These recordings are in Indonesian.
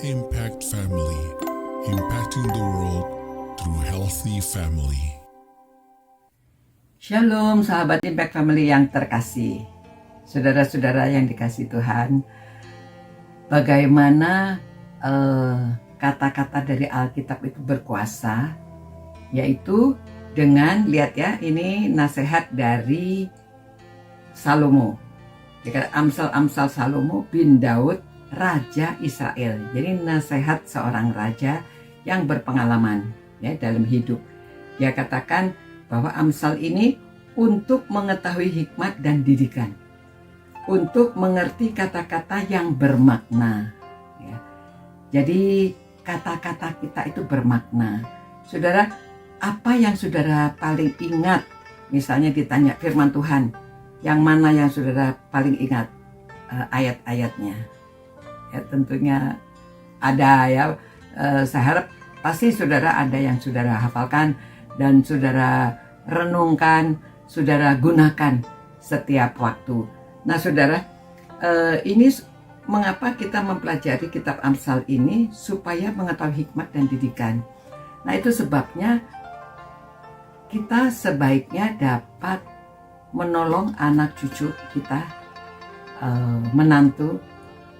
Impact Family, impacting the world through healthy family. Shalom sahabat Impact Family yang terkasih. Saudara-saudara yang dikasih Tuhan, bagaimana kata-kata dari Alkitab itu berkuasa, yaitu dengan, lihat ya, ini nasihat dari Salomo, Amsal Salomo bin Daud, Raja Israel. Jadi nasihat seorang raja yang berpengalaman ya dalam hidup. Dia katakan bahwa Amsal ini untuk mengetahui hikmat dan didikan, untuk mengerti kata-kata yang bermakna ya. Jadi kata-kata kita itu bermakna. Saudara, apa yang saudara paling ingat? Misalnya ditanya firman Tuhan, yang mana yang saudara paling ingat ayat-ayatnya? Ya tentunya ada ya. Saya harap pasti saudara ada yang saudara hafalkan dan saudara renungkan, saudara gunakan setiap waktu. Nah saudara, ini mengapa kita mempelajari kitab Amsal ini? Supaya mengetahui hikmat dan didikan. Nah itu sebabnya kita sebaiknya dapat menolong anak cucu kita, menantu,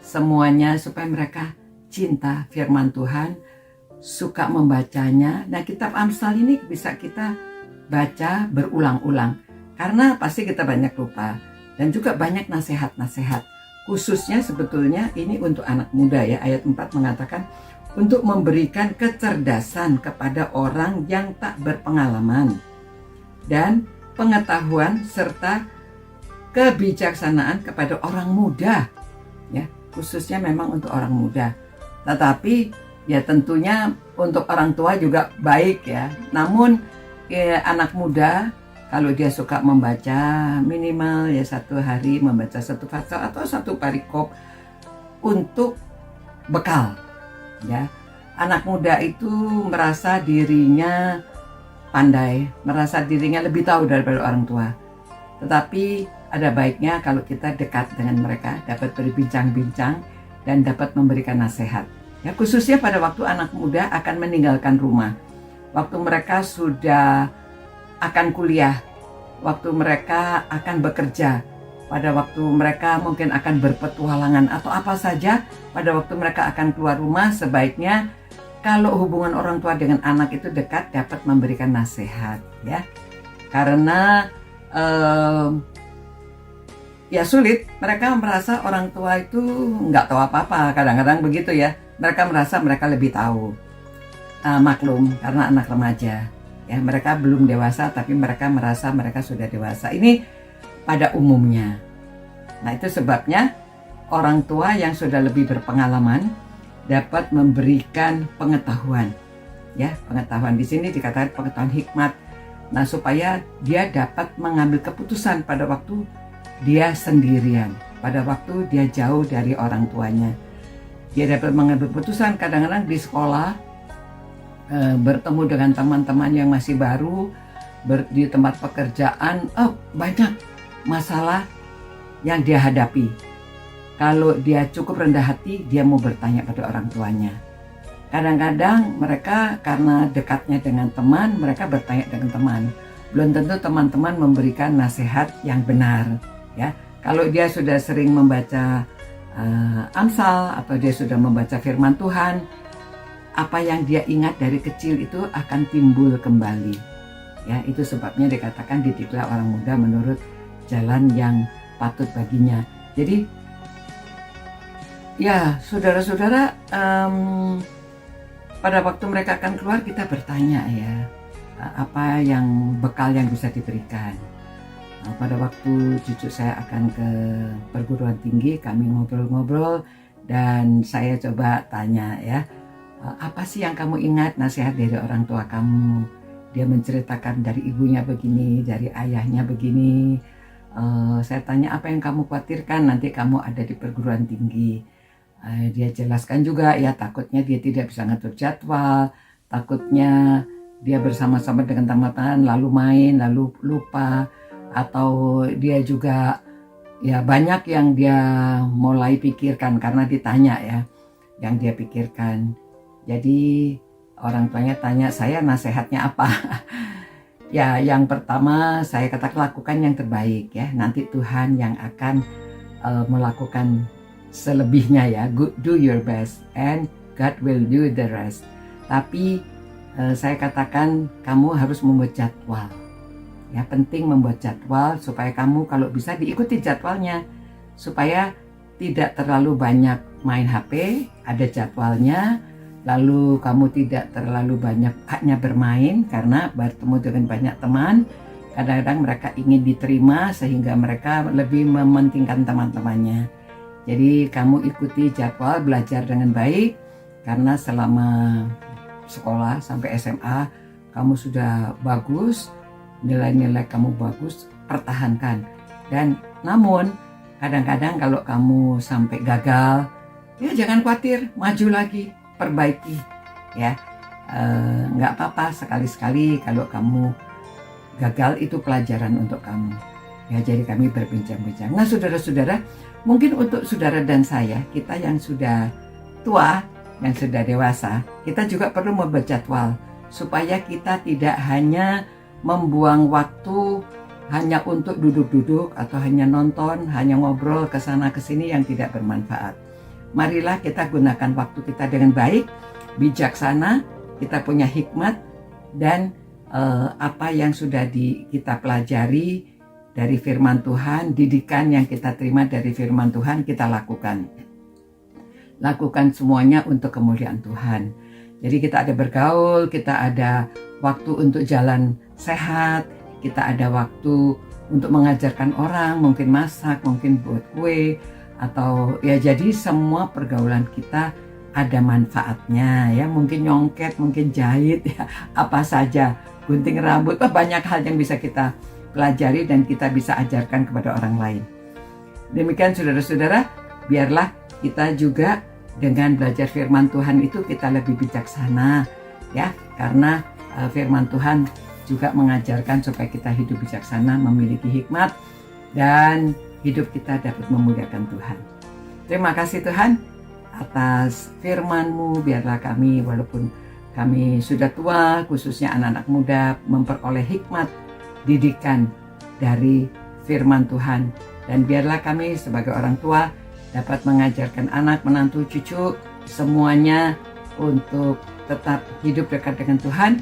semuanya, supaya mereka cinta firman Tuhan, suka membacanya. Nah kitab Amsal ini bisa kita baca berulang-ulang, karena pasti kita banyak lupa, dan juga banyak nasihat-nasihat. Khususnya sebetulnya ini untuk anak muda ya. Ayat 4 mengatakan untuk memberikan kecerdasan kepada orang yang tak berpengalaman, dan pengetahuan serta kebijaksanaan kepada orang muda ya, khususnya memang untuk orang muda. Tetapi ya tentunya untuk orang tua juga baik ya. Namun anak muda kalau dia suka membaca, minimal ya satu hari membaca satu pasal atau satu perikop untuk bekal ya. Anak muda itu merasa dirinya pandai, merasa dirinya lebih tahu daripada orang tua. Tetapi ada baiknya kalau kita dekat dengan mereka, dapat berbincang-bincang dan dapat memberikan nasihat. Ya, khususnya pada waktu anak muda akan meninggalkan rumah, waktu mereka sudah akan kuliah, waktu mereka akan bekerja, pada waktu mereka mungkin akan berpetualangan atau apa saja, pada waktu mereka akan keluar rumah, sebaiknya kalau hubungan orang tua dengan anak itu dekat, dapat memberikan nasihat ya. Karena ya sulit, mereka merasa orang tua itu nggak tahu apa-apa, kadang-kadang begitu ya. Mereka merasa mereka lebih tahu. Maklum, karena anak remaja ya, mereka belum dewasa tapi mereka merasa mereka sudah dewasa. Ini pada umumnya. Nah itu sebabnya orang tua yang sudah lebih berpengalaman dapat memberikan pengetahuan ya. Pengetahuan di sini dikatakan pengetahuan hikmat. Nah supaya dia dapat mengambil keputusan pada waktu dia sendirian, pada waktu dia jauh dari orang tuanya. Dia dapat mengambil keputusan. Kadang-kadang di sekolah bertemu dengan teman-teman yang masih baru, di tempat pekerjaan, banyak masalah yang dia hadapi. Kalau dia cukup rendah hati, dia mau bertanya pada orang tuanya. Kadang-kadang mereka karena dekatnya dengan teman, mereka bertanya dengan teman. Belum tentu teman-teman memberikan nasihat yang benar ya. Kalau dia sudah sering membaca Amsal atau dia sudah membaca firman Tuhan, apa yang dia ingat dari kecil itu akan timbul kembali ya. Itu sebabnya dikatakan didiklah orang muda menurut jalan yang patut baginya. Jadi ya saudara-saudara, pada waktu mereka akan keluar, kita bertanya ya, apa yang bekal yang bisa diberikan. Pada waktu cucu saya akan ke perguruan tinggi, kami ngobrol-ngobrol dan saya coba tanya ya, apa sih yang kamu ingat nasihat dari orang tua kamu? Dia menceritakan dari ibunya begini, dari ayahnya begini. Saya tanya, apa yang kamu khawatirkan nanti kamu ada di perguruan tinggi? Dia jelaskan juga ya, takutnya dia tidak bisa ngatur jadwal, takutnya dia bersama-sama dengan teman-teman lalu main lalu lupa, atau dia juga ya banyak yang dia mulai pikirkan karena ditanya ya. yang dia pikirkan. Jadi orang tuanya tanya, saya nasihatnya apa? Ya, yang pertama saya katakan lakukan yang terbaik ya. Nanti Tuhan yang akan melakukan selebihnya ya. Do your best and God will do the rest. Tapi saya katakan kamu harus membuat jadwal. Ya, penting membuat jadwal supaya kamu kalau bisa diikuti jadwalnya. Supaya tidak terlalu banyak main HP, ada jadwalnya. Lalu kamu tidak terlalu banyak hanya bermain karena bertemu dengan banyak teman. Kadang-kadang mereka ingin diterima sehingga mereka lebih mementingkan teman-temannya. Jadi kamu ikuti jadwal belajar dengan baik karena selama sekolah sampai SMA kamu sudah bagus, nilai-nilai kamu bagus, pertahankan. Dan namun kadang-kadang kalau kamu sampai gagal, ya jangan khawatir, maju lagi. Perbaiki ya, nggak apa-apa sekali-sekali kalau kamu gagal, itu pelajaran untuk kamu ya. Jadi kami berbincang-bincang. Nah saudara-saudara, mungkin untuk saudara dan saya, kita yang sudah tua, yang sudah dewasa, kita juga perlu membuat jadwal supaya kita tidak hanya membuang waktu hanya untuk duduk-duduk atau hanya nonton, hanya ngobrol ke sana ke sini yang tidak bermanfaat. Marilah kita gunakan waktu kita dengan baik, bijaksana, kita punya hikmat, dan apa yang sudah kita pelajari dari firman Tuhan, didikan yang kita terima dari firman Tuhan, kita lakukan. Lakukan semuanya untuk kemuliaan Tuhan. Jadi kita ada bergaul, kita ada waktu untuk jalan sehat, kita ada waktu untuk mengajarkan orang, mungkin masak, mungkin buat kue, atau ya, jadi semua pergaulan kita ada manfaatnya ya. Mungkin nyongket, mungkin jahit ya, apa saja, gunting rambut, banyak hal yang bisa kita pelajari dan kita bisa ajarkan kepada orang lain. Demikian saudara-saudara, biarlah kita juga dengan belajar firman Tuhan itu kita lebih bijaksana ya, karena firman Tuhan juga mengajarkan supaya kita hidup bijaksana, memiliki hikmat, dan hidup kita dapat memuliakan Tuhan. Terima kasih Tuhan atas firman-Mu. Biarlah kami, walaupun kami sudah tua, khususnya anak-anak muda, memperoleh hikmat, didikan dari firman Tuhan. Dan biarlah kami sebagai orang tua dapat mengajarkan anak, menantu, cucu, semuanya untuk tetap hidup dekat dengan Tuhan,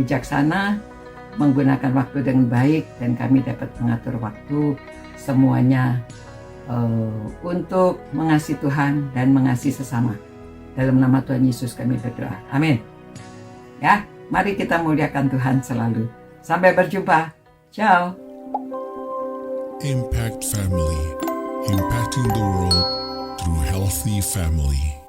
bijaksana, menggunakan waktu dengan baik, dan kami dapat mengatur waktu semuanya untuk mengasihi Tuhan dan mengasihi sesama. Dalam nama Tuhan Yesus kami berdoa. Amin. Ya, mari kita muliakan Tuhan selalu. Sampai berjumpa. Ciao. Impact Family, impacting the world through healthy family.